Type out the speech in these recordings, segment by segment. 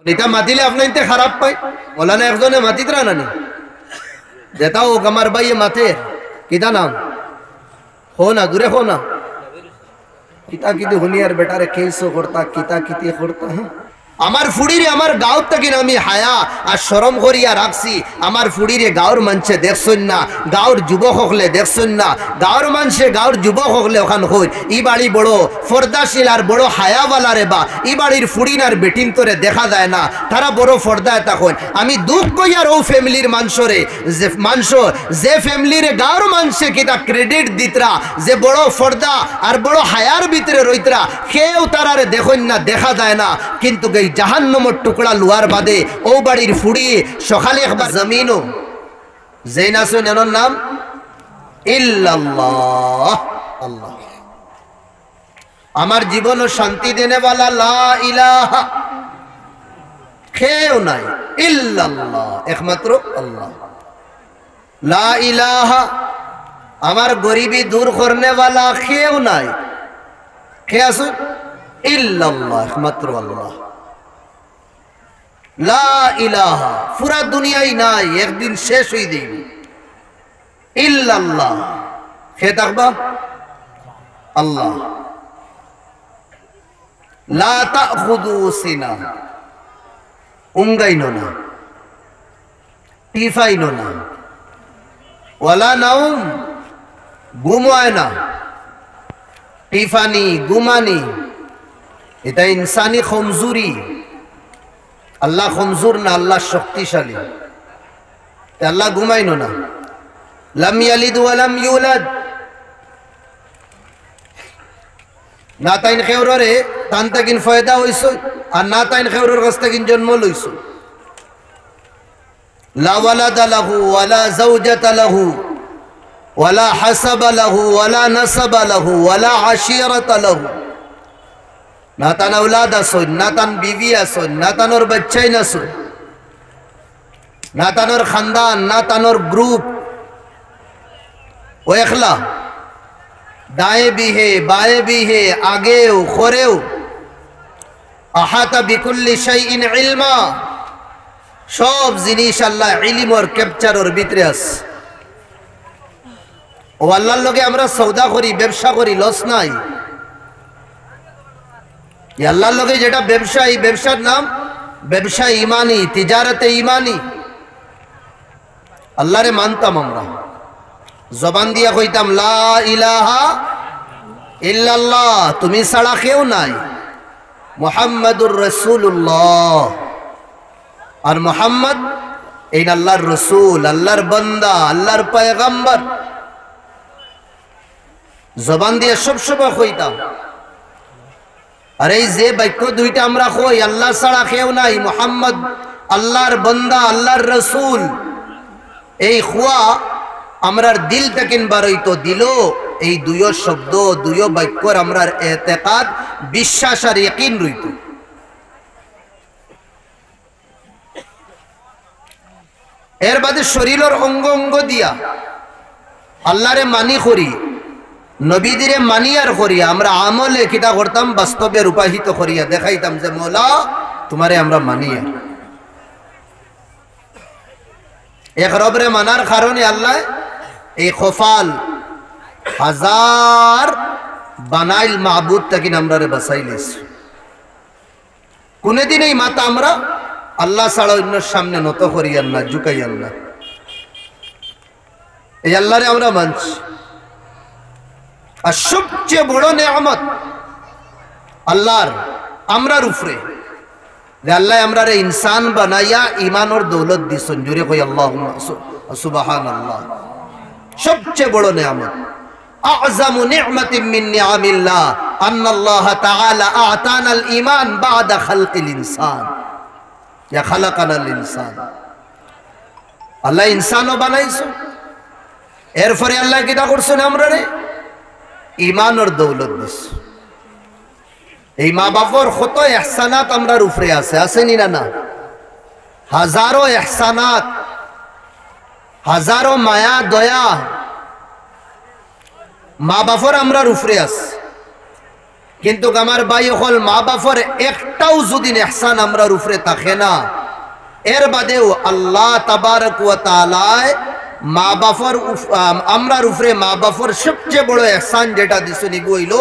এটা মাতিলে আপনি ইনতে খারাপ পাই মৌলানা একজনে মাতিতরা নানি যেটাও আমার ভাইয়ে মাতে কিতা নাম হো না দূরে হো না কিতা কিতি হুনিয়ার বেটারে কেসো করতা কিতা কিতি করতা আমার ফুড়িরে আমার গাঁও থেকে আমি হায়া আর শরম করিয়া রাখছি আমার ফুড়িরে গাঁওর মানুষে দেখছেন না গাঁওর যুবক হকলে দেখছেন না গাঁওর মানুষে গাঁওর যুবক হকলে ওখান হই ই বাড়ি বড় ফর্দাশীল আর বড় হায়াওয়ালা রে বা ই বাড়ির ফুড়িন আর বেটিন তোরে দেখা যায় না তারা বড় ফর্দায় তখন আমি দুঃখ কইয়ার ও ফ্যামিলির মানুষরে যে মানুষ যে ফ্যামিলির গাঁওর মানুষে কিতা ক্রেডিট দিতরা যে বড় ফর্দা আর বড় হায়ার ভিতরে রইতরা কেউ তারারে দেখুন না দেখা যায় না কিন্তু জাহান্নামের টুকরা লুয়ার বাদে ও বাড়ির ফুড়ি সকালে একবার জমিনও যেই নাসুন এর নাম ইল্লাল্লাহ আল্লাহ আমার জীবন শান্তি দেনেওয়ালা লা ইলাহা কেউ নাই ইল্লাল্লাহ একমাত্র আল্লাহ লা ইলাহা আমার গরিবি দূর করনেওয়ালা কেউ নাই কে আছে ইল্লাল্লাহ একমাত্র আল্লাহ লা ইলাহা পুরা দুনিয়ায় নাই একদিন শেষ হয়ে দিন ইল্লাল্লাহ কে থাকবা আল্লাহ লা তাখুযু সিনা উঙ্গাইনো না টিফাইনো না ওয়ালা নাউম ঘুমায় না টিফানি ঘুমানি এটা ইনসানি কমজোরি আল্লাহ কমজোর না আল্লাহ শক্তিশালী আল্লাহ ঘুমাইনো না লাম ইয়ালিদ ওয়া লাম ইউলাদ না তাইন খেউররে তান তাকিন ফয়দা হইছ আর না তাইন খেউরর কাছ তাকিন জন্ম লইছ লা ওয়ালাদা লাহু ওয়ালা যাওজাতা লাহু ওয়ালা হাসাবা লাহু ওয়ালা নাসাবা লাহু ওয়ালা আশিরাতা লাহু না তান औलाद আসুন না তান বিবি আসুন না তানোর বাচ্চাই নাসুন না তানোর খানদান না তানোর গ্রুপ ও একলা दाएं भी है बाएं भी है आगे खोरेও আহাতা বিকুল্লি শাইইন ইলমা সব জিনিস আল্লাহ ইলম আর ক্যাপচারর ভিতরে আছে ও আল্লাহর লগে আমরা সওদা করি ব্যবসা করি লস নাই আল্লাহর লগে যেটা ব্যবসা এই ব্যবসার নাম ব্যবসা ইমানি তিজারতে ইমানি আল্লাহরে মানতাম আমরা জবান দিয়া কইতাম লা ইলাহা ইল্লাল্লাহ তুমি ছাড়া কেউ নাই মুহাম্মাদুর রাসূলুল্লাহ আর মুহাম্মদ এই আল্লাহর রাসূল আল্লাহর বান্দা আল্লাহর পয়গম্বর জবান দিয়ে সব সময় কইতাম আর এই যে বাক্য দুইটা আমরা কই আল্লাহ ছাড়া কেউ নাই মুহাম্মদ আল্লাহর বান্দা আল্লাহর রাসূল এই খুয়া আমরার দিল থেকেন বারইতো দিল এই দুইও শব্দ দুইও বাক্যর আমরার এতেকাদ বিশ্বাস আর ইয়াকিন রইতো এর বাদে শরীরের অঙ্গ অঙ্গ দিয়া আল্লাহরে মানি করি নবীদিরে মানি আর করি আমরা আমলে কিটা করতাম বাস্তবে রূপায়িত করিয়া দেখাইতাম যে মওলা তোমারে আমরা মানি এক রবরে মানার কারণে আল্লাহ এই খফাল হাজার বানাইল মাহবুদ থেকে আমরা বাঁচাইলিস কোনদিন এই মাতা আমরা আল্লাহ ছাড়া অন্যের সামনে নত করিয়ান না ঝুঁকাইয়ান না এই আল্লাহরে আমরা মানছি আর সবচেয়ে বড় নেয়ামত আল্লাহর আমরার উপরে যে আল্লাহ আমরা রে ইনসান বানাইয়া ইমানের দৌলত দিছেন জোরে কই আল্লাহুম্মা সুবহানাল্লাহ সবচেয়ে বড় নেয়ামত আযমু নি'মাতিন মিন নি'ামিল্লাহ আন্নাল্লাহ তাআলা আ'তানাল ঈমান বা'দা খালকিল ইনসান ইয়া খালাকানাল ইনসান আল্লাহ ইনসানও বানাইছে এরপরে আল্লাহ কিটা করছেন আমরা রে ইমানের দৌলত দিছে এই মা বাবার কত ইহসানাত আমরার উপরে আছে আসেনি না না হাজারো ইহসানাত হাজারো মায়া দয়া মা বাবার আমরার উপরে আছে কিন্তু আমার ভাই হল মা বাপর একটাও যদি ইহসান আমরার উপরে থাকে না, এর বাদেও আল্লাহ তাবারক ওয়া তাআলা মা বাপর আমরার উপরে মা বাপর সবচেয়ে বড় ইহসান যেটা দিছুনি হইল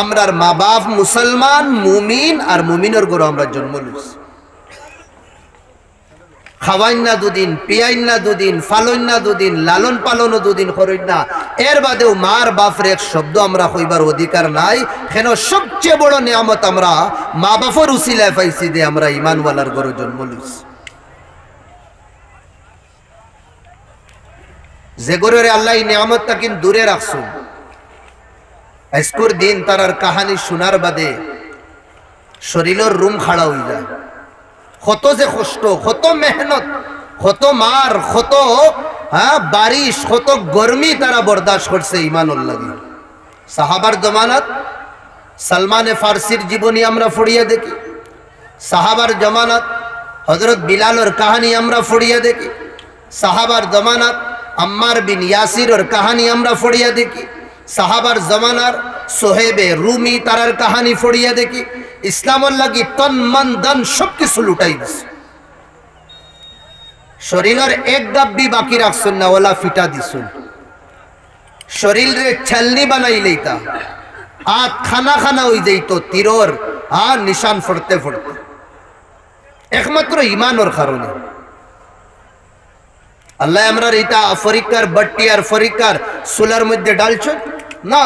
আমরার মা বাপ মুসলমান মুমিন আর মুমিনের ঘরে আমরা জন্ম লইছি। খাওয়াইন না দুদিন, পিয়াইন না দুদিন, ফালইন না দুদিন, লালন পালনও দুদিন করেন না, এর বাদেও মার বাপের এক শব্দ আমরা কইবার অধিকার নাই। কেন সবচেয়ে বড় নিয়ামত আমরা মা বাপের উসিলায় পাইছি যে আমরা ইমানওয়ালার ঘরে জন্ম লইছি। যে গরের আল্লাহ এই নিয়ামতটা কিন্তু দূরে রাখছুন, আজকের দিন তার কাহানি শোনার বাদে শরীরের রুম খাড়া হয়ে যায়। কত যে কষ্ট, কত মেহনত, কত মার, কত বারিশ, কত গরমি তারা বরদাস্ত করছে ইমানুল লাগি। সাহাবার জমানাত সালমানে ফার্সির জীবনী আমরা পড়িয়া দেখি, সাহাবার জমানাত হযরত বিলালের কাহানি আমরা পড়িয়া দেখি, সাহাবার জমানাত আম্মার বিন ইয়াসিরের কাহানি আমরা পড়িয়া দেখি, সাহাবার জমানার সোহেবে রুমি তারার কাহানি পড়িয়া দেখি। ইসলামের লাগি তন মন ধন সবকিছু লুটাই দিছে। শরীরের এক গাব্বি বাকি রাখছেন না, ওলা ফিটা দিছুন। শরীরে ছালনি বানাই লইতা, হাত খানা খানা হয়ে যাইত তীরর নিশান ফড়তে ফড়তে, একমাত্র ইমানের কারণে। আল্লাহ আমরা এটা ফরিকার বাট্টি আর ফরিকার সুলার মধ্যে ডালছেন না।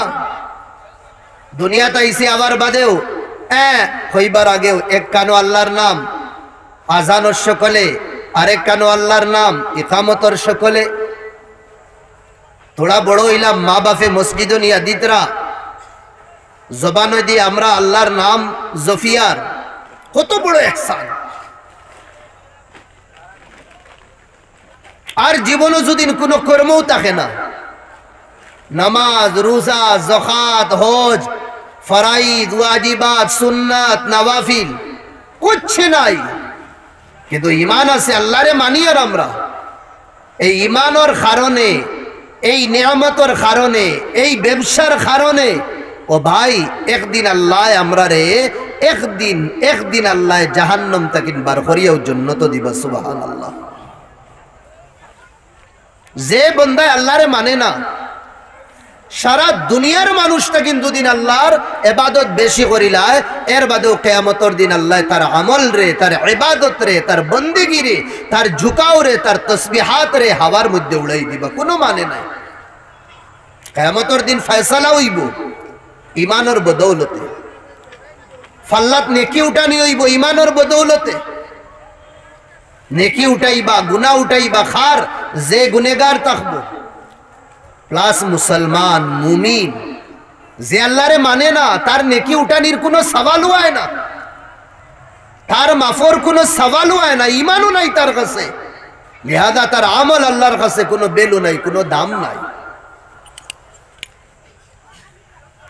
দুনিয়াতে আইসি আবার বাদেও হইবার আগেও এক কানো আল্লাহর নাম আজানোর সকলে, আরেক কানো আল্লাহর নাম ইকামতর সকলে। থোড়া বড় হইলাম মা বাপে মসজিদ নিয়া দিতরা, জবান দিয়ে আমরা আল্লাহর নাম জফিয়ার, কত বড় ইহসান। আর জীবনও যদি কোনো কর্মও থাকে না, নামাজ, রোজা, যাকাত, হজ, ফরাইদ, ওয়াজিবাত, সুন্নাত, নওয়াফিল কিচ্ছু নাই, কিন্তু ঈমান আছে, আল্লাহরে মানি। আর আমরা এই ঈমানের কারণে, এই নিয়ামতের কারণে, এই ব্যবসার কারণে ও ভাই একদিন আল্লাহ আমরা রে একদিন আল্লাহ জাহান্নাম থেকে বার করিয়াও জান্নাত দিবা। সুবহানাল্লাহ। যে বন্দায় আল্লাহরে মানে না, সারা দুনিয়ার মানুষটা কিন্তু দিন আল্লাহর ইবাদত বেশি করিলায়, এর বাদেও কিয়ামতের দিন আল্লাহ তার আমল রে, তার ইবাদত রে, তার বন্দেগী রে, তার ঝুকাও রে, তার তসবিহাত রে হাওয়ার মধ্যে উড়াই দিবা। কোনো মানে নাই। কিয়ামতের দিন ফয়সালা হইব ইমানের বদৌলতে, ফাল্লাত নেকি উঠানি হইব ইমানের বদৌলতে। নেকি উঠাইবা, গুনাহ উঠাইবা, খার যে গুনেগার থাকবো, প্লাস মুসলমান মুমিন যে আল্লাহরে মানে না, তার নেকি উঠানির কোনো সওয়াল হয় না, তার মাফর কোনো সওয়াল হয় না, ইমানও নাই তার কাছে, লিহাজা তার আমল আল্লাহর কাছে কোনো বেলু নাই, কোনো দাম নাই।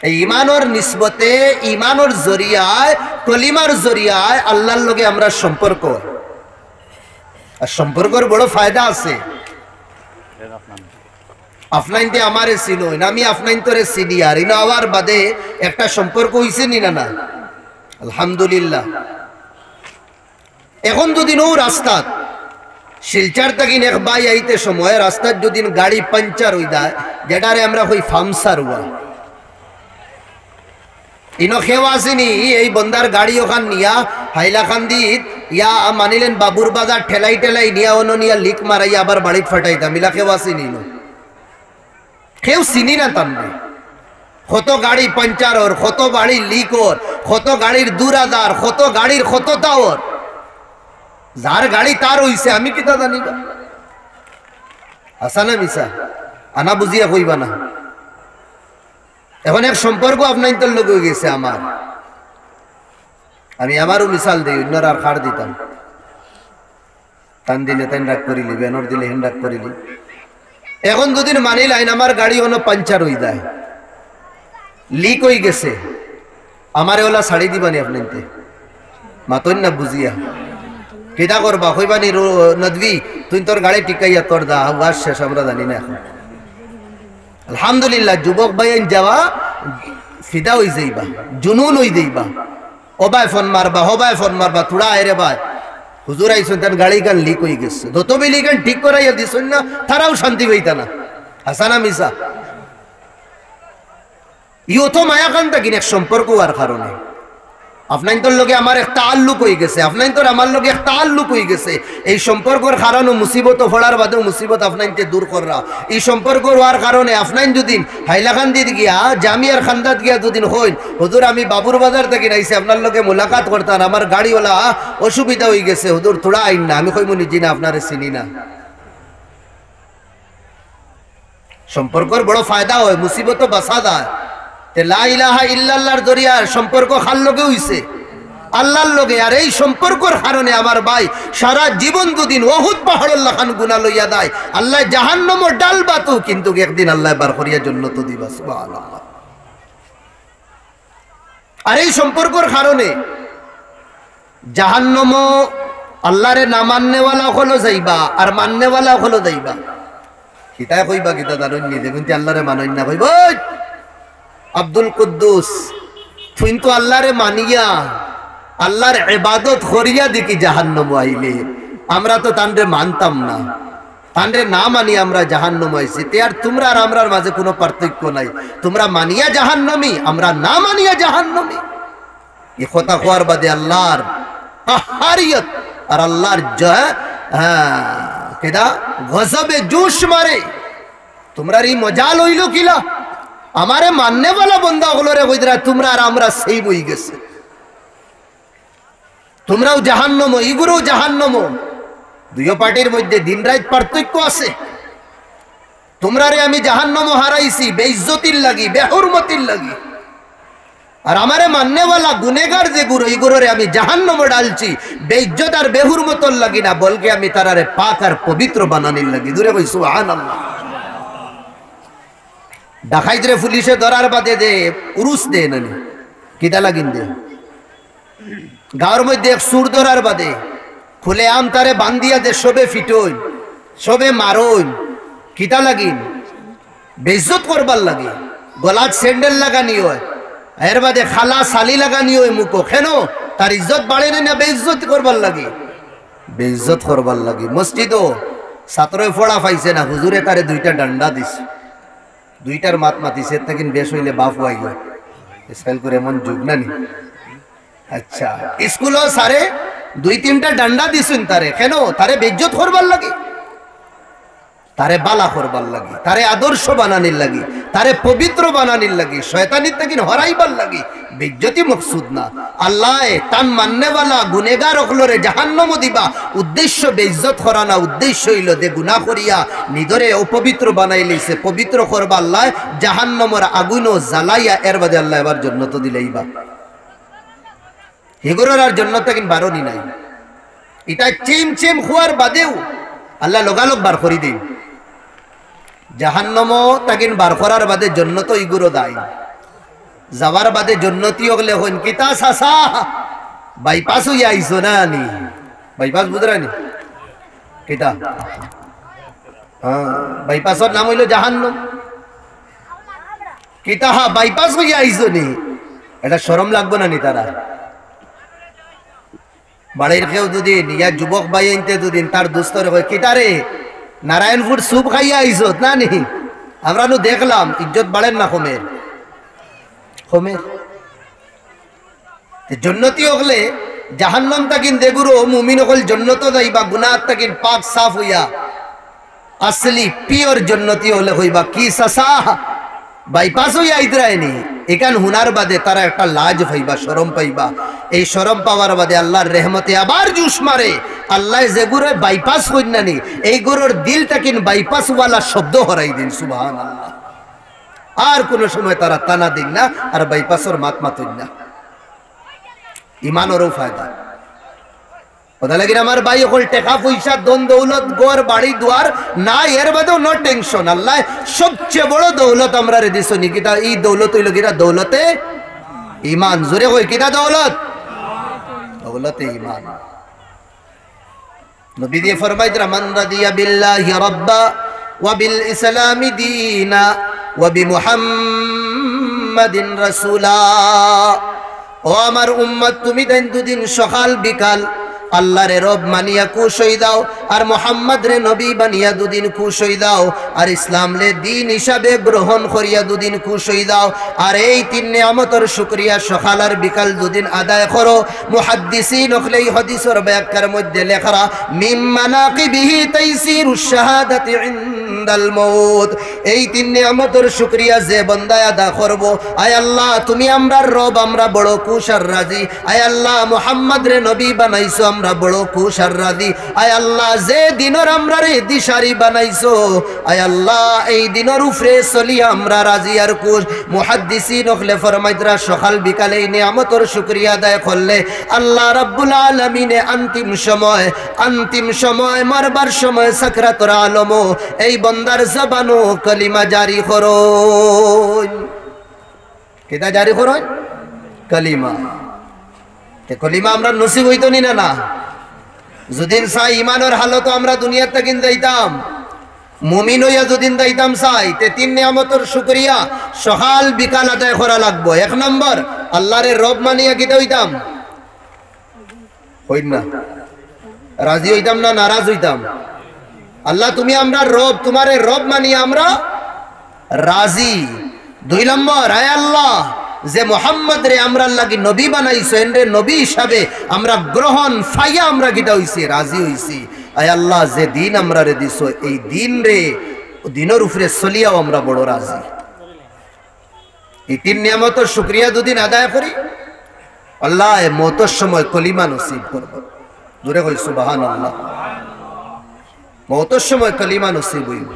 এই ইমানের নিসবতে, ইমানের জরিয়ায়, কলিমার জরিয়ায় আল্লাহর লগে আমরা সম্পর্ক, আর সম্পর্কের বড় ফায়দা আছে। আফলাইনতে আমারে চিনো না, আমি আফলাইন তোরে চিনি, আর ইনো আওয়ার বাদে একটা সম্পর্ক হইছে নি না? আলহামদুলিল্লাহ। এখন যদি নো রাস্তাত শিলচার থেকে এক বাই আইতে সময় রাস্তার যদি গাড়ি পাঞ্চার হই যায়, যেটারে আমরা কই ফামসার হওয়া, ইনো খেও আসেনি এই বন্দার গাড়ি ওখান নিয়া হাইলাকান্দিত ইয়া মানিলেন বাবুর বাজার ঠেলাই ঠেলাই নিয়া অন্য নিয়া লিক মারাইয়া আবার বাড়িত ফাটাইতাম, ইলা খেও আসেনি। কেউ চিনি না টানবে। কত গাড়ি পাঞ্চার ওর, কত গাড়ি লিক ওর, কত গাড়ির দুরাদার, কত গাড়ির কতটা ওর। যার গাড়ি তার হইছে, আমি কিতা জানি না। আসা না মিশা আনা বুঝিয়া কইবা না। এখন এক সম্পর্ক আপনার তোর লোক হয়ে গেছে আমার, আমি আমারও মিশাল দিই, অন্যরা আর খাড় দিতাম। টান দিলে তাই রাগ করিলি, বেনর দিলে হেন রাগ করিলি। এখন দুদিন মানি লাইন আমার গাড়ি হলো পাঞ্চার হয়ে যায়, লিক হয়ে গেছে, আমারে ওলা ছাড়ি দিবানি আপনাইতে মাতন না বুঝিয়া কিতা করবা, কইবানি নদী তুই তোর গাড়ি টিকাইয়া তোর দা ওয়াজ শেষ, আমরা জানি না। এখন আলহামদুলিল্লাহ যুবক ভাই যাওয়া ফিদা হয়ে যাইবা, জুনুন হয়ে যাইবা, ওবায় ফোন মারবা, হবায় ফোন মারবা, থোড়া আয়রে ভাই হুজুর আইসুন তার গাড়ি গান লিক হয়ে গেছে, যত বেলি গান ঠিক করাইয়া দিছুন না, তারাও শান্তি পাইতা না। হাসানা মিসা ইও তো মায়া কান্তা কিনে সম্পর্ক হওয়ার কারণে। আপনার তোর লগে আমার একটা আল্লুক হয়ে গেছে, আপনার তোর আমার লগে একটা আল্লুক হয়ে গেছে। এই সম্পর্কের কারণে মুসিবত ফোড়ার বাদেও মুসিবত আপনার দূর করা। এই সম্পর্ক হওয়ার কারণে আপনার দুদিন হাইলাকান্দিত গিয়া জামিয়ার খান্দাত গিয়া দুদিন হইন, হুজুর আমি বাবুর বাজার থেকে আইসি আপনার লগে মোলাকাত করতাম, আমার গাড়িওয়ালা অসুবিধা হয়ে গেছে, হুজুর থোড়া আইন না। আমি কইমু নিজে না, আপনারে চিনি না। সম্পর্কের বড় ফায়দা হয়, মুসিবত বাসা দেয়। লা ইলাহা ইল্লাল্লাহর জরিয়া সম্পর্ক খার লগে হইছে আল্লাহর লগে। আর এই সম্পর্কের কারণে আমার ভাই সারা জীবন দুদিন ওহুদ পাহাড়ের লাখান গুনাহ লইয়া দেয়। আল্লাহ জাহান্নামে ডালবা তো, কিন্তু একদিন আল্লাহ বার করিয়া জান্নাত দিবা। সুবহানাল্লাহ। আর এই সম্পর্কের কারণে জাহান্নাম আল্লাহরে না মাননেওয়ালা হলো যাইবা, আর মাননেওয়ালা হলো যাইবা। কিতা কইবা, কিতা জানেন নি? দেখুন আল্লাহরে মানেন না, কইব আব্দুল কুদ্দুস তুই তো আল্লাহরে মানিয়া আল্লাহর ইবাদত করিয়া দেখি জাহান্নামে আইলে। আমরা তো তানরে মানতাম না, তানরে না মানি আমরা জাহান্নামে আইছি। তে আর তোমরা আর আমরার মাঝে কোনো পার্থক্য নাই। তোমরা মানিয়া জাহান্নামী, আমরা না মানিয়া জাহান্নামী। এই কথা কোয়ার বাদে আল্লাহর কাহারিয়ত আর আল্লাহর কেদা গজবে জোশ মারে। তোমরা এই মজা লইল কিলা? আমারে মাননেওয়ালা বন্দা গুলোরে কইদরা তোমরা আর আমরা সেই বই গেছে। তোমরাও জাহান্নাম, ইগুরও জাহান্নাম। দুই পার্টির মধ্যে দিন রাত পার্থক্য আছে। তোমরারে আমি জাহান্নাম হারাইছি বেইজ্জতির লাগি, বেহুরমতির লাগি। আর আমারে মাননেওয়ালা গুনেগার যে গুরু, ইগুরোরে আমি জাহান্নামে ডালছি বেইজ্জত আর বেহুরমতর লাগি না, বলকে আমি তারারে পাক আর পবিত্র বানানির লাগি। দূরে কই সুবহানাল্লাহ। ডাকাইতরে পুলিশে ধরার বাদে দে উরুস দে নানি কিতা লাগিন দে। গাঁর মধ্যে সুর ধরার বাদে খুলে আম তারে বান্দিয়া দে, সবে ফিটইন, সবে মারইন। কিতা লাগিন? বেইজ্জত করবার লাগে। গলাত স্যান্ডেল লাগানি হয়, এর বাদে খালা সালি লাগানি হয় মুখো। কেন? তার ইজ্জত বাড়ে না, বেইজ্জত করবার লাগে, বেইজ্জত করবার লাগে। মসজিদও ছাত্রই ফোড়া পাইছে না, হুজুরে তারে দুইটা ডান্ডা দিছে, দুইটার মাত মাতিছে। থাকেন বেশ হইলে বাপ হয়ে গেল। স্টাইল করে এমন যুগ না নি? আচ্ছা, স্কুলও সারে দুই তিনটা ডান্ডা দিছেন তারে। কেন? তারে বেইজ্জত করবার লাগে, তারে বালা করবার লাগে, তারে আদর্শ বানানির লাগে, তারে পবিত্র বানানির লাগে, শয়তানির থেকে হরাইবার লাগে। বেইজ্জতি মকসুদ না। আল্লাহ তান মাননেওয়ালা গুনেগার অকলরে জাহান্নামে দিবা, উদ্দেশ্য বেইজ্জত করা না। উদ্দেশ্য হইল দে গুনাহ করিয়া নিদরে অপবিত্র বানাই লইছে, পবিত্র করবা আল্লাহ জাহান্নামের আগুনও জ্বালাইয়া এর বাদে আল্লাহ এবার জান্নাত দিলেইবা। হেগুলোর আর জান্নাত কিন বারণই নাই। এটা চেম চেম হওয়ার বাদেও আল্লাহ লগালগ বার করি দিন। জাহান্নামও তাকিন বার করার বাদে জান্নাত ইগুরো দাই যাওয়ার বাদে জান্নাতি হলে হইন কিতা সাসা বাইপাস হইয়া আইছো না নি? বাইপাস বুঝরানি কিতা? হ্যাঁ, বাইপাসের নাম হইল জাহান্নাম। কিতা? হা, বাইপাস হইয়া আইছো নি? এটা শরম লাগবে না নি? তারা বাড়ির কেউ দুদিন ইয়া যুবক ভাই আনতে দুদিন তার দুস্তরে কয় কিতা রে নারায়ণপুর সুপ খাইয়া আইসত না নি? আমরা নু দেখলাম ইজ্জত বাড়েন না কমের কমের। জন্নতি হলে জাহান্নাম তাকিন দেগুরো মুমিন হল জন্নত যাইবা, গুনাহ তাকিন পাক সাফ হইয়া আসলি পিওর জন্নতি হলে হইবা। কি সাসা বাইপাস হইয়া আইতরায়নি এখান হুনার বাদে তারা একটা লাজ পাইবা, শরম পাইবা। এই শরম পাওয়ার বাদে আল্লাহর রহমতে আবার জুস মারে। আল্লাহ যে গুরুর বাইপাস হইনানি এই গুরুর দিলটা কিন বাইপাস ওয়ালা শব্দ হরাই দিন। সুবহানাল্লাহ। আর কোন সময় তারা টানা দিন না, আর বাইপাসের মাত মাতুন না। ইমানেরও ফায়দা। কথা লাগি আমার ভাই হল টাকা পয়সা দন দৌলত গড় বাড়ি দুয়ার না, এর বাদেও নো টেনশন। আল্লাহ সবচেয়ে বড় দৌলত আমরা রে দিছো নি কিতা? এই দৌলত হইল কিনা? দৌলতে ইমান। জোরে কই কিতা দৌলত? দৌলতে ইমান। নবী দিয়ে ফরমাইতরা মান রাদিয়া বিল্লাহি রাব্বা ওয়া বিল ইসলামি দীনা ওয়া বি মুহাম্মাদ মুহাম্মাদিন রাসূলা। ও আমার উম্মত, তুমি দেন দুদিন সকাল বিকাল আল্লাহরে রব মানিয়া খুশ হই দাও, আর মুহাম্মদ রে নবী বানিয়া দুদিন খুশ হই দাও, আর ইসলাম রে দিন হিসাবে গ্রহণ করিয়া দুদিন খুশ হই দাও। আর এই তিন নিয়ামতের শুকরিয়া সকাল আর বিকাল দুদিন আদায় করো। মুহাদ্দিসিন হলে এই হাদিসের ব্যাখ্যার মধ্যে লেখা মিম মানাকিবিহি তাইসিরুশ শাহাদাতি ইনদাল মাউত। এই তিন নিয়ামতের শুকরিয়া যে বান্দা আদায় করব, আয় আল্লাহ তুমি আমরার রব, আমরা বড় খুশ আর রাজি। আয় আল্লাহ মুহাম্মদ রে নবী বানাইছো, আমরা বড় খুশ আর রাজি। আয় আল্লাহ যে দিনের আমরা রে দিশারি বানাইছো, আয় আল্লাহ এই দিনের উপরে চলি আমরা রাজি আর খুশ। মুহাদ্দিসিন হলে ফরমাইতরা সকাল বিকালে এই নিয়ামতের শুকরিয়া আদায় করলে আল্লাহ রাব্বুল আলামিনে অন্তিম সময় মরবার সময় সাকরাতুল আলম এই বান্দার জবানো কলিমা জারি করো। কেটা জারি করো? কলিমা। কলিমা আমরা নসিব হইতো নি না? যদিন চাই ইমানের হালত আমরা দুনিয়ার থেকে যাইতাম, মুমিন হইয়া যদিন যাইতাম চাই, তে তিন নিয়ামতের শুকরিয়া সকাল বিকাল আদায় করা লাগবো। এক নম্বর আল্লাহরে রব মানিয়া কিতা হইতাম? হইন না, রাজি হইতাম না নারাজ হইতাম? আল্লাহ তুমি আমরা রব, তোমারে রব মানিয়া আমরা রাজি। দুই নম্বর, আয় আল্লাহ যে মুহাম্মদ রে আমরা লাগি নবী বানাইছো, এন্ডে নবী হিসাবে আমরা গ্রহণ ফাইয়া আমরা কিটা হইছি? রাজি হইছি। আয় আল্লাহ যে দিন আমরা রে দিছো, এই দিন রে দিনের উপরে চলিয়াও আমরা বড় রাজি। এই তিন নিয়ামতের শুকরিয়া দুদিন আদায় করি, আল্লাহ মওতের সময় কলিমা নসিব করব। দূরে কই সুবহানাল্লাহ। মওতের সময় কলিমা নসিব হইব।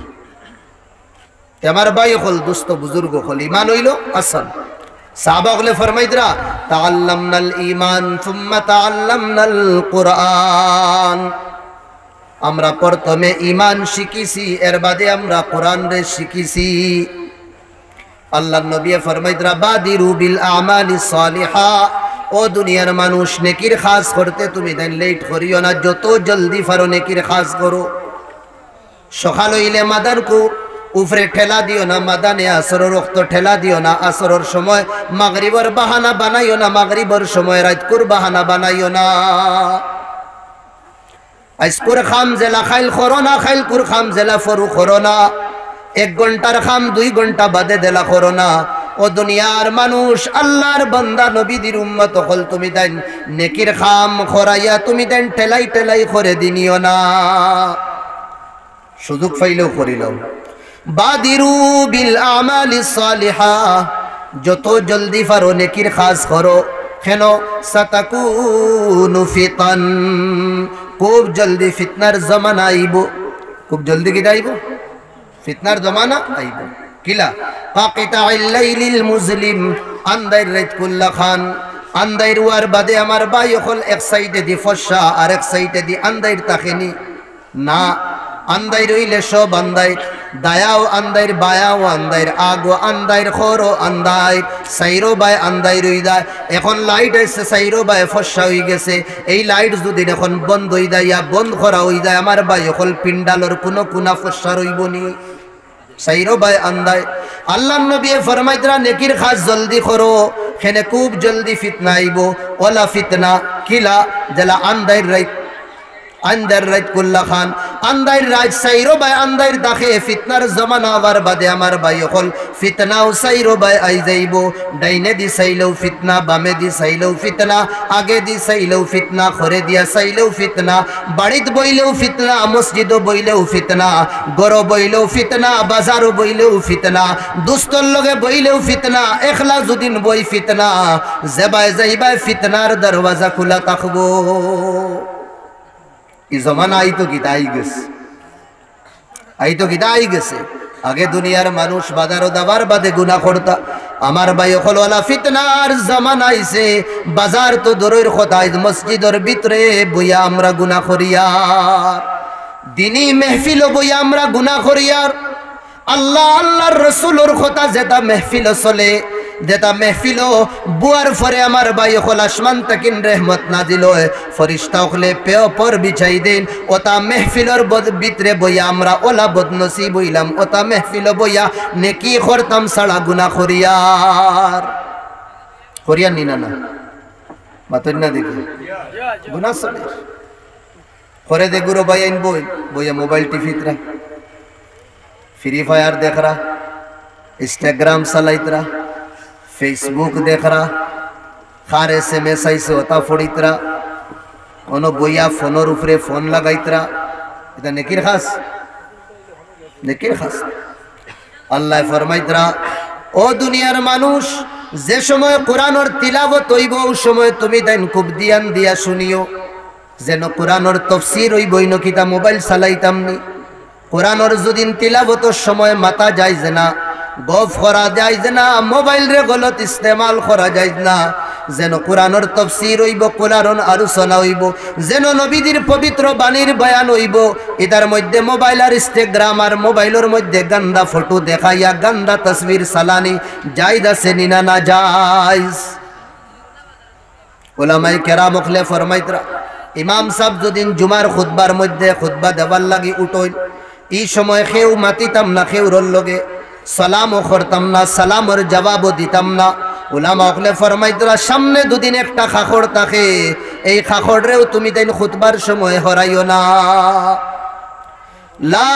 আমার ভাই হল, দোস্ত বুজুর্গ হল, ইমান হইল আসল। সাহাবা হলে ফরমাইতরা তাআল্লামনাল ঈমান সুম্মা তাআল্লামনাল কুরআন। আমরা প্রথমে ঈমান শিখিছি, এর বাদে আমরা কোরআন রে শিখিছি। আল্লাহর নবী ফরমাইতরা বাদিরু বিল আমালিস সালিহা। ও দুনিয়ার মানুষ, নেকির কাজ করতে তুমি দেন লেট করিও না, যত জলদি পারো নেকির কাজ করো। সকাল হইলে মাদানকু উপরে ঠেলা দিও না, মাদানে আসরের রক্ত ঠেলা দিও না। আসরের সময় মাগরিবের বাহানা বানাইও না, মাগরিবের সময় রাতকুর বাহানা বানাইও না। আইসকুর খাম জেলা খাইল করো না, খাইল কুর খাম জেলা ফরু করো না। 1 ঘন্টার খাম 2 ঘন্টা বাদে দেলা করো না। ও দুনিয়ার মানুষ, আল্লাহর বান্দা নবীদের উম্মত হল, তুমি দেন নেকির খাম খরাইয়া তুমি দেন ঠেলাই ঠেলাই করে দিনিও না। সুযোগ পাইলেও করিলাম। বাদিরু বিল আমালিস সালিহা, যত জলদি পারো নেকির কাজ করো। কেন? সাতাকুনু ফিতান, খুব জলদি ফিতনার জমানা আইব। খুব জলদি কি আইব? ফিতনার জমানা আইব। কিলা ফাকিতাইল লাইলিল মুজলিম, আন্দাইর রাত কুল্লা খান। আন্দাইর ওয়ার বাদে আমার ভাই হল এক সাইডে দি ফসা আর এক সাইডে দি আন্দাইর তাকেনি না। আন্দাই রইলে সব আন্দাইর, দায়াও আন্দাইর, বায়াও আন্দাইর, আগো আন্দাইর, খরো আন্দাইর, সাইরো বাই আন্দাই রই যায়। এখন লাইট এসে সাইরো বাই ফসা হয়ে গেছে। এই লাইট যদি এখন বন্ধ হয়ে যায়, বন্ধ করা হয়ে যায়, আমার বাই হল পিন্ডালর কোনো কোনা ফসা রইব নি। সাইরো বাই আন্দাই। আল্লাহ নবী ফরমাইতরা নেকির কাজ জলদি করো, খেনে খুব জলদি ফিতনা আইব। ওলা ফিতনা কিলা জেলা আন্দাইর রাইত, আন্দার রাত কুল্লা খান। আন্দাইর রাত সাইরো বাই আন্দাইর দাখে ফিতনার জমানা আবার বাদে আমার ভাই হল ফিতনাও সাইরো বাই আই যাইব। ডাইনে দি সাইলেও ফিতনা, বামে দি সাইলেও ফিতনা, আগে দি সাইলেও ফিতনা, খরে দিয়া সাইলেও ফিতনা, বাড়িত বইলেও ফিতনা, মসজিদও বইলেও ফিতনা, গরো বইলেও ফিতনা, বাজারও বইলেও ফিতনা, দুস্তর লগে বইলেও ফিতনা, একলা যদিন বই ফিতনা। জেবাই যাইবাই ফিতনার দরওয়াজা খোলা থাকবো। এই জমানা আইতো কিতা আই গেছে, আইতো কিতা আই গেছে। আগে দুনিয়ার মানুষ বাজারও দাবার বাদে গুনাহ করতা। আমার ভাই হলওয়ালা ফিতনার জামানা আইছে। বাজার তো দূরের কথা, মসজিদের ভিতরে বইয়া আমরা গুনাহ করিয়ার, দিনী মেহফিল বইয়া আমরা গুনাহ করিয়ার। আল্লাহ আল্লাহর রসুলের কথা যেটা মেহফিল চলে, দেতা মেহফিলো বুয়ার ফরে আমার ভাই হল আসমান তাকিন রহমত নাজিল হয় ফরিস্তা হলে পেও পর বিছাই দেন ওতা মেহফিলর ভিতরে বইয়া আমরা ওলা বদনসিব হইলাম ওতা মেহফিল বইয়া নেকি করতাম সাড়া গুনাহ করিয়ার নিনা না মাতন না দেখি গুনাহ সবে করে দে গুরু ভাই আইন বইয়া মোবাইল টিভিতরা फ्री फायर देख रहा इंस्टाग्राम चलाइत रहा फेसबुक देख रहा खार SMS ऐसे होता फोड़ित रहा कोनो बोया फोनर ऊपरे फोन लगाइत रहा इतना नेकिर खास अल्लाह फरमाइत रहा ओ दुनियार मानुष जे समय कुरान और तिलावत हইব ও সময় তুমি দেন খুব ধ্যান দিয়া শুনিও যেন কুরআন और तफसीर হইব ইনো কিতা মোবাইল চালাইতাম নি कुरान और जुदिन तिलावत समय माता जायज ना गफ करा जायज ना मोबाइल रे गलत इस्तेमाल करा जायज ना जेनो कुरान और तफसीर हইব कुरान आलोचना हইব जेनो नबीदिर पवित्र बाणीर बयान हইব इदार मध्य मोबाइल और इंस्टाग्राम और मोबाइलर मध्य गंदा फोटो देखाइया गंदा तस्वीर सालानी जायज আছে নিনা না जायज उलामाए केराम खले फरमाइतरा इमाम साहब जदिन जुमार खुतबार मध्य खुतबा देवार लागि उठोय এই সময় কেউ মাতিতাম না কেউর লগে সালামও করতাম না সালামের জবাবও দিতাম না উলামা হলে ফরমাইতরা সামনে দুদিন একটা খাখড় থাকে এই খাখড়রেও তুমি দেন খুতবার সময় হরাইও না লা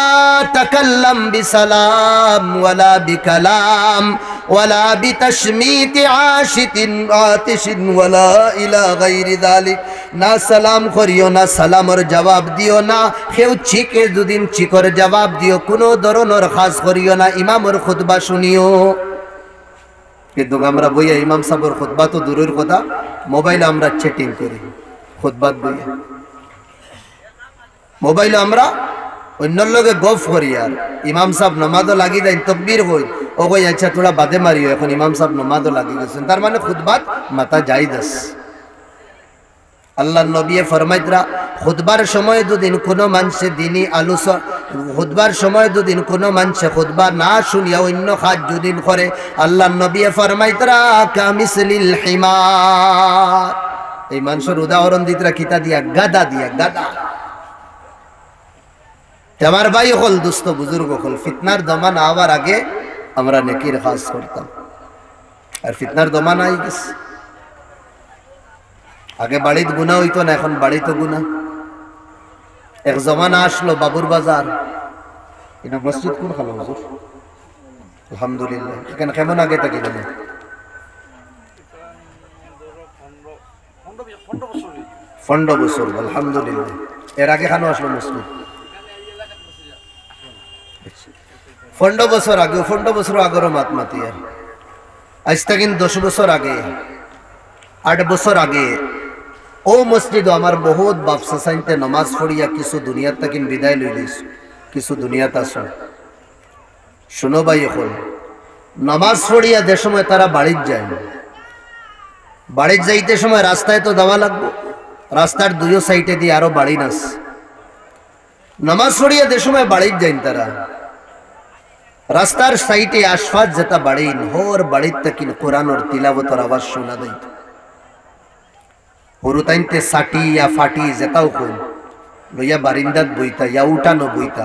তাকাল্লাম বিসালাম ওয়ালা বিকালাম ওয়ালা বিতাশমিতি আশিতিন আতিশিন ওয়ালা ইলা গায়রি যালিক না সালাম করিও না সালামের জবাব দিও না কেউ চিকে দুদিন চিকর জবাব দিও কোনো ধরনের খাস করিও না ইমামের খুতবা শুনিও কিন্তু আমরা বইয়া ইমাম সাহেবের খুতবা তো দূরের কথা মোবাইলে আমরা চ্যাটিং করি খুতবা বইয়া মোবাইলে আমরা অন্যর লগে গফ করি আর ইমাম সাহেব নামাজও লাগি দেন তকবীর হই ও কই আচ্ছা তোরা বাদে মারিও এখন ইমাম সাহেব নামাজও লাগি গেছেন তার মানে খুতবাত মাতা জায়েজ আছে আল্লাহ নবী ফরমাইতরা খুতবার সময় দুদিন কোনো মানুষে দিনী আলোচনা খুতবার সময় দুদিন কোনো মানুষে খুতবা না শুনিয়া অন্য কাজ দুদিন করে আল্লাহ নবী ফরমাইতরা কামিসলিল হিমার এই মানুষের উদাহরণ দিতরা কিতা দিয়া গাদা আমার ভাই হল দুস্থ বুজুর্গ হল ফিতনার দমা না হওয়ার আগে আমরা নেকির কাজ করতাম আর ফিতনার দমা নাই গেছে আগে বাড়িতে গুনাহ হইতো না এখন বাড়িতে গুনাহ এক জমানা আসলো বাবুর বাজার এটা মসজিদ কোন খালো হুজুর আলহামদুলিল্লাহ এখানে কেমন আগে থাকি না 15 বছর আলহামদুলিল্লাহ এর আগে খানো আসলো মসজিদ 15 বছর আগে 15 বছর আগের মাতমাতি আর আজ থেকে 10 বছর আগে 8 বছর আগে ও মসজিদ আমার বহুত বাপসা সাইনতে নামাজ পড়িয়া কিছু দুনিয়ার থেকে বিদায় লইলিস কিছু দুনিয়াত আসো শুনো ভাই এখন নামাজ পড়িয়া যে সময় তারা বাড়িতে যায় বাড়িতে যাইতে সময় রাস্তায় তো দেওয়া লাগবে রাস্তার দুই সাইডে দিয়ে আরো বাড়ি নাস নামাজ পড়িয়া যে সময় বাড়িতে যাইন তারা রাস্তার সাইডে আশফাত যেটা বাড়িন হোর বাড়িতে থেকে কোরআনের তিলাওয়াতের আওয়াজ শোনা যাইত হরুতাইনতে সাটি ইয়া ফাটি যেটাও কই লইয়া বারিন্দাত বইতা ইয়া উঠানো বইতা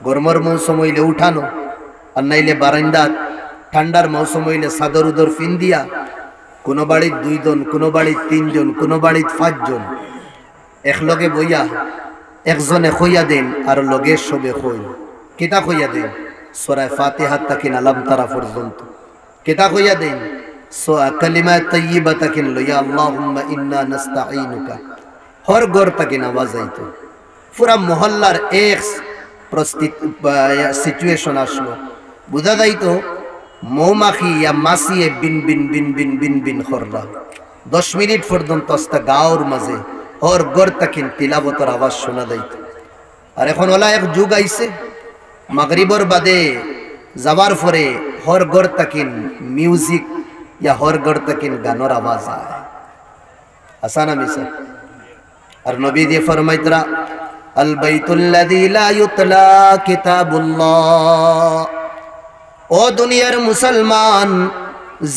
গরমের মৌসুম হইলে উঠানো আর নাইলে বারান্দাত ঠান্ডার মৌসুম হইলে চাদর উদর ফিন দিয়া কোনো বাড়ির 2 জন কোনো বাড়ির 3 জন কোনো বাড়ির 5 জন একলগে বইয়া একজনে কইয়া দেন আর লগে সবে কই কিতা কইয়া দেন সূরা ফাতিহা থেকে আলাম তারা পর্যন্ত কিতা কইয়া দেন कलिमा तय्यिबा तकिन लया अल्लाहुम्मा इन्ना नस्ताईनुका हर गोर तकिन आवाज आई तो पूरा मोहल्लार एक सिचुएशन आसलो बुझा जाई तो मौमाखी या मासिए बिन बिन बिन बिन बिन बिन खर्रा 10 मिनिट पर्यন্ত আস্তা গাওর মাঝে হর গোর তকিন তিলাওয়াতের আওয়াজ শোনা যাইত আর এখন ওলা এক যুগ আইছে মাগরিবর বাদে যাবার পরে হর গোর তকিন মিউজিক या हर घर तक इन गानों आवाज आए आसाना मिसा और नबी जी फरमाइतरा अल बैतुल्लज़ी ला युतला किताबुल्लाह ओ दुनियार मुसलमान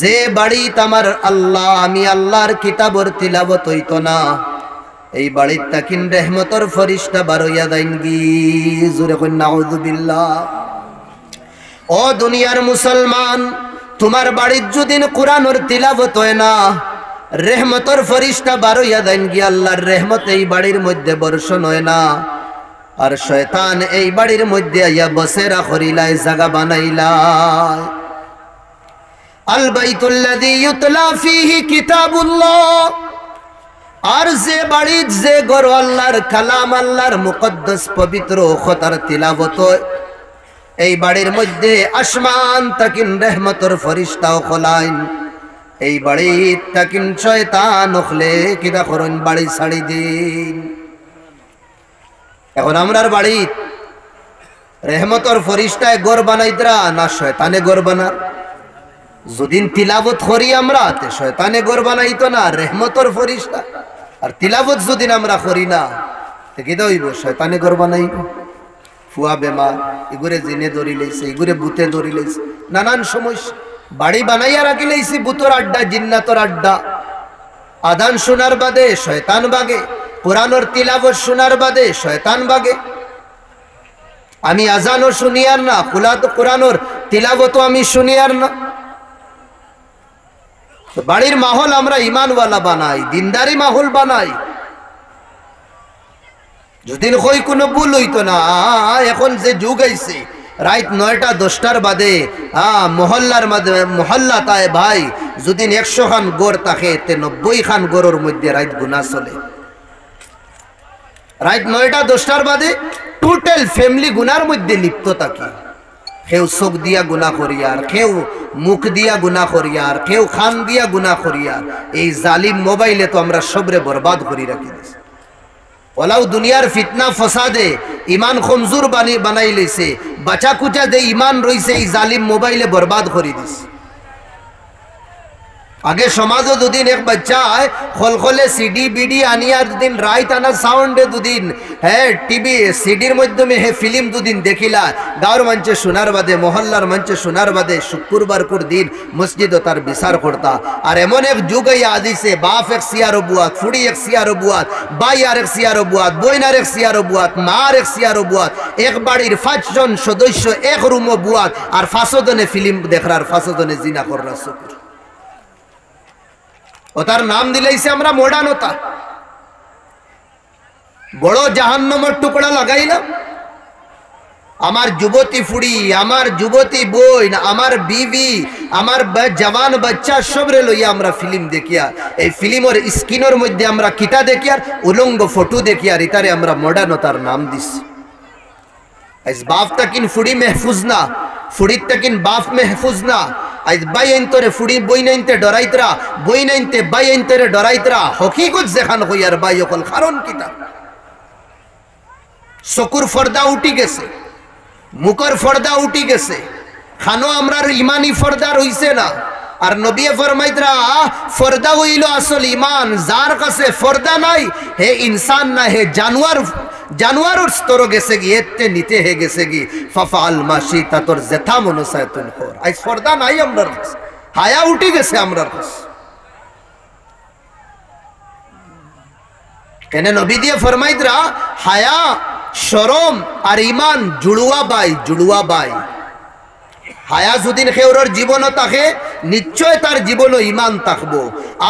যে বাড়িত আমার আল্লাহ আমি আল্লাহর কিতাবর তিলাবত হইতো না এই বাড়িত তাকিন রহমতর ফরিস্তা বারইয়া দাইনগি জোরে কই নাউযুবিল্লাহ। ও দুনিয়ার মুসলমান, তোমার বাড়ির যদিন কোরআনের তিলাবত হয় না রহমতর ফরিস্তা বারইয়া দাইনগি, আল্লাহর রহমত এই বাড়ির মধ্যে বর্ষণ হয় না, আর শয়তান এই বাড়ির মধ্যে আইয়া বসেরা করিলাই জায়গা বানাইলাই। আল বাইতুল্লাযী ইউতলা ফীহি কিতাবুল্লাহ, আর যে বাড়ির যে ঘর আল্লাহর কালাম আল্লাহর মুকদ্দাস পবিত্র খতার তিলাবত এই বাড়ির মধ্যে আসমান তাকিন রহমতর ফরিস্তাও খলাইন, এই বাড়ির তাকিন শয়তান ওখলে কিদা করুন বাড়ি ছাড়ি দিন। এখন আমরার বাড়িত রহমতর ফরিস্তায় ঘর বানাইতরা না শয়তানে ঘর বানার? যদিন তিলাবত করি আমরা তে শয়তানে ঘর বানাইতো না রহমতর ফরিস্তা, আর তিলাবত যদিন আমরা করি না তে কি হইব শয়তানে ঘর বানাইব। ফুয়া বেমার, এগুরে জিনে ধরি লাইছে, এগুরে ভূতে ধরি লাইছে, নানান সমস্যা বাড়ি বানাইয়া রাখি লাইছি ভূতর আড্ডা জিন্নাতর আড্ডা। আদান শোনার বাদে শয়তান বাগে, কোরআনের তিলাবত শোনার বাদে শয়তান বাগে। আমি আজানও শুনি আর না, কোরআনের তিলাবতও আমি শুনি আর না। বাড়ির মাহল আমরা ইমানওয়ালা বানাই, দিনদারি মাহল বানাই। যদিন কই কোনো ভুল হইতো না, এখন যে যুগ আইছে রাত 9টা 10টার বাদে মহল্লার মাঝে মহল্লা তাই ভাই যদিন 100 খান গড় থাকে তে 90 খান গড়ের মধ্যে রাত গুনাহ চলে। রাত 9টা 10টার বাদে টোটাল ফ্যামিলি গুনার মধ্যে লিপ্ত থাকে। কেউ চোখ দিয়া গুনাহ করিয়ার, কেউ মুখ দিয়া গুনাহ করিয়ার, কেউ খান দিয়া গুনাহ করিয়ার। এই জালিম মোবাইলে তো আমরা সবরে বরবাদ করি রাখি দিছি। ওলাও দুনিয়ার ফিতনা ফসাদে ইমান কমজোর বানাই লইছে, বাচ্চা কুচা যে ইমান রইছে এই জালিম মোবাইলে বরবাদ করে দিছে। আগে সমাজও দুদিন এক বাচ্চায় খলখলে সিডি বিডি আনিয়া দুদিন রাইত আনা সাউন্ডে দুদিন হ্যাঁ টিভি সিডির মাধ্যমে হে ফিল্ম দুদিন দেখিলা, গাঁর মঞ্চে শোনার বাদে মহল্লার মঞ্চে শোনার বাদে শুক্রবার কুর দিন মসজিদও তার বিচার করতা। আর এমন এক যুগ আদিছে বাপ এক সিয়ারো বুয়াত, ফুড়ি এক সিয়ারো বুয়াত, বাই আর এক সিয়ারো বুয়াত, বইন আর এক সিয়ারো বুয়াত, মা আর এক সিয়ারো বুয়াত, এক বাড়ির 5 জন সদস্য এক রুমও বুয়াত, আর 5 জনে ফিল্ম দেখরার, 5 জনে জিনা কররা শুকুর। ও তার নাম দিলাইছে আমরা মডার্নতা। বড় জাহান্নামের টুকরা লাগাইলাম। আমার যুবতী ফুড়ি, আমার যুবতী বোন, আমার বিবি, আমার জওয়ান বাচ্চা সবরে লইয়া আমরা ফিল্ম দেখিয়া, এই ফিল্মের স্ক্রিনের মধ্যে আমরা কিতা দেখিয়ার উলঙ্গ ফটো দেখিয়ার ইতারে আমরা মডার্নতার নাম দিছি। আজ বাপ তাকিন ফুড়ি মেহফুজ না, ফুড়ির তাকিন বাপ মেহফুজ না। আজ বাই আইনতরে ফুড়ি বই নাইনতে ডরাইতরা, বই নাইনতে বাই আইনতরে ডরাইতরা। হকিকত যেখান হইয়ার বাই অকল কারণ কিতা চকুর ফর্দা উঠি গেছে, মুখর ফর্দা উঠি গেছে, খানো আমরার ইমানি ফর্দা রইছে না। আর নবী ফরমাইতরা ফর্দা হইল আসল ইমান। যার কাছে ফর্দা নাই হে ইনসান না, হে জানোয়ার, জানোয়ারের স্তর গেছে গি, এতে নিতে হে গেছে গি। ফাফাল মাসি তা তোর জেথা মনসায় তুল কর। আজ ফর্দা নাই আমরার কাছে, হায়া উঠি গেছে আমরার কাছে। কেন নবী দিয়ে ফরমাইতরা হায়া শরম আর ইমান জুড়ুয়া বাই, জুড়ুয়া বাই। হায়া যদিন খেউরর জীবনও থাকে নিশ্চয় তার জীবনও ইমান থাকবো।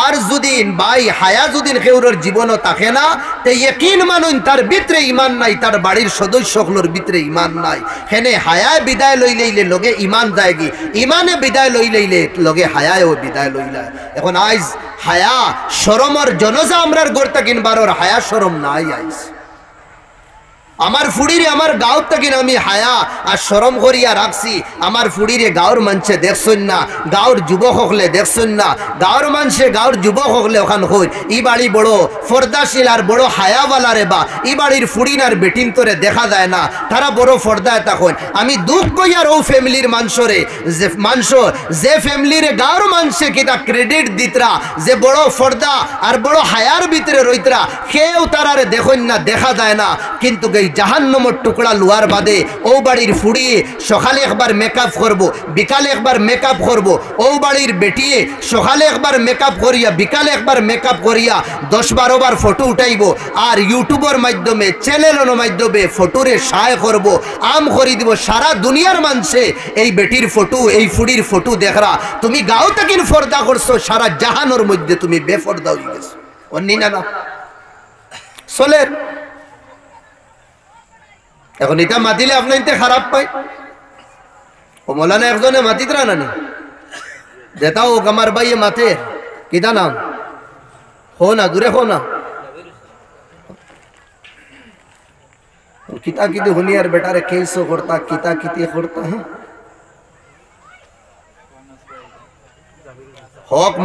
আর যদিন বাই হায়া যদিন খেউরর জীবনও থাকে না তে ইয়কিন মানুন তার ভিতরে ইমান নাই, তার বাড়ির সদস্যগুলোর ভিতরে ইমান নাই। হেনে হায়ায় বিদায় লই লইলে লগে ইমান যায়গি, ইমানে বিদায় লই লইলে লগে হায়ায়ও বিদায় লইলা। এখন আইজ হায়া শরমর জনজা আমরার গড়তা কিনবারর হায়া শরম নাই। আইজ আমার ফুড়িরে আমার গাঁও থেকে আমি হায়া আর শরম করিয়া রাখছি। আমার ফুড়িরে গাঁর মানুষে দেখছেন না, গাঁর যুবক হকলে দেখছেন না, গাঁর মানুষে গাঁর যুবক হকলে ওখান হই ই বাড়ি বড় ফর্দাশীল আর বড় হায়াওয়ালারে বা ই বাড়ির ফুড়িন আর বেটিন তোরে দেখা যায় না, তারা বড় ফর্দায় তখন। আমি দুঃখ কইয়ার ও ফ্যামিলির মানুষরে যে মানুষ যে ফ্যামিলিরে গাঁর মানুষে কিতা ক্রেডিট দিতরা যে বড় ফর্দা আর বড় হায়ার ভিতরে রইতরা, কেউ তারারে দেখুন না, দেখা যায় না। কিন্তু এই জাহান্নমর টুকরা লুয়ার বাদে ও বাড়ির ফুড়িয়ে সকালে একবার মেকআপ করব, বিকালে একবার মেকআপ করব, ও বাড়ির বেটিয়ে সকালে একবার মেকআপ করিয়া বিকালে একবার মেকআপ করিয়া 10-12 বার ফটো উঠাইব আর ইউটিউবের মাধ্যমে চ্যানেলের মাধ্যমে ফটোরে সায় করব, আম করি দিব। সারা দুনিয়ার মানুষে এই বেটির ফটো এই ফুড়ির ফটো দেখরা, তুমি গাও তাকিন ফর্দা করছো, সারা জাহানোর মধ্যে তুমি বেফর্দা হয়ে গেছো। অন্য না চলে এখন এটা মাতিলে আপনার খারাপ পায়। ও মৌলানা একজনে মাতিত রানি দেতাও আমার ভাই মাতে কিতা নাম হো না দূরে হো না কিতা কিতি হুনিয়ার বেটারে কেসো করতা কিতা কিতি করতা হক